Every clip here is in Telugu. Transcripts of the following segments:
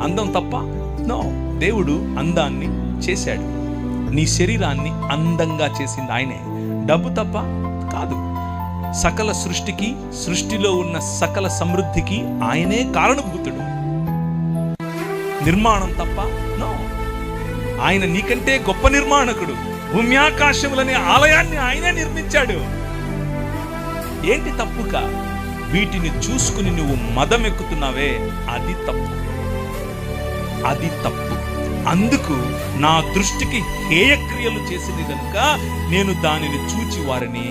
అందం తప్ప? నో, దేవుడు అందాన్ని చేశాడు. నీ శరీరాన్ని అందంగా చేసింది ఆయనే. డబ్బు తప్ప? కాదు. సకల సృష్టికి, సృష్టిలో ఉన్న సకల సమృద్ధికి ఆయనే కారణభూతుడు. నిర్మాణం తప్ప? నో, ఆయన నీకంటే గొప్ప నిర్మాణకుడు. భూమ్యాకాశములనే ఆలయాన్ని ఆయనే నిర్మించాడు. ఏంటి తప్పుక? వీటిని చూసుకుని నువ్వు మదం ఎక్కుతున్నావే, అది తప్పు, అది తప్పు. అందుకు నా దృష్టికి హేయక్రియలు చేసింది కనుక నేను దానిని చూచి వారిని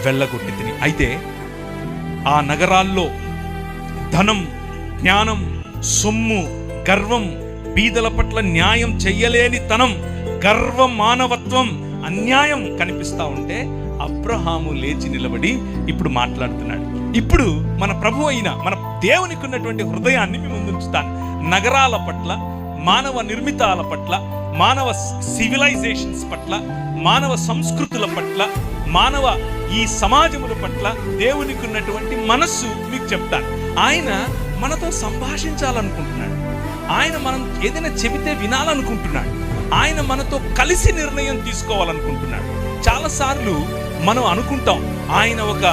వెళ్ళగొట్టి తిని. అయితే ఆ నగరాల్లో ధనం, జ్ఞానం, సొమ్ము, గర్వం, బీదల పట్ల న్యాయం చెయ్యలేని తనం, గర్వ మానవత్వం, అన్యాయం కనిపిస్తా ఉంటే అబ్రహాము లేచి నిలబడి ఇప్పుడు మాట్లాడుతున్నాడు. ఇప్పుడు మన ప్రభు అయిన మన దేవునికి ఉన్నటువంటి హృదయాన్ని మీ ముందు ఉంచుతాను. నగరాల పట్ల, మానవ నిర్మితాల పట్ల, మానవ సివిలైజేషన్స్ పట్ల, మానవ సంస్కృతుల పట్ల, మానవ ఈ సమాజముల పట్ల దేవునికి ఉన్నటువంటి మనస్సు మీకు చెప్తాను. ఆయన మనతో సంభాషించాలనుకుంటున్నాడు. ఆయన మనం ఏదైనా చెబితే వినాలనుకుంటున్నాడు. ఆయన మనతో కలిసి నిర్ణయం తీసుకోవాలనుకుంటున్నాడు. చాలాసార్లు మనం అనుకుంటాం ఆయన ఒక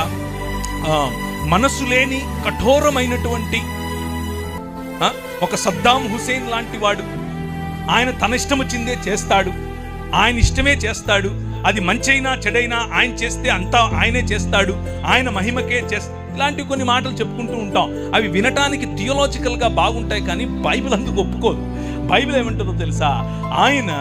మనసు లేని కఠోరమైనటువంటి ఒక సద్దాం హుసేన్ లాంటి వాడు. ఆయన తన ఇష్టం వచ్చిందే చేస్తాడు, ఆయన ఇష్టమే చేస్తాడు. అది మంచైనా చెడైనా ఆయన చేస్తే అంతా ఆయనే చేస్తాడు, ఆయన మహిమకే చేస్తాడు. ఇలాంటి కొన్ని మాటలు చెప్పుకుంటూ ఉంటాం. అవి వినటానికి థియోలాజికల్గా బాగుంటాయి, కానీ బైబిల్ అందుకు ఒప్పుకోదు. బైబిల్ ఏమంటుందో తెలుసా? ఆయన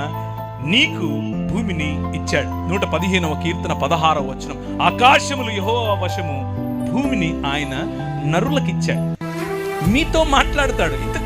నీకు భూమిని ఇచ్చాడు. 115వ కీర్తన 16వ వచనం, ఆకాశములు యెహోవా వశము, భూమిని ఆయన నరులకిచ్చాడు. మీతో మాట్లాడతాడు. ఇంతకు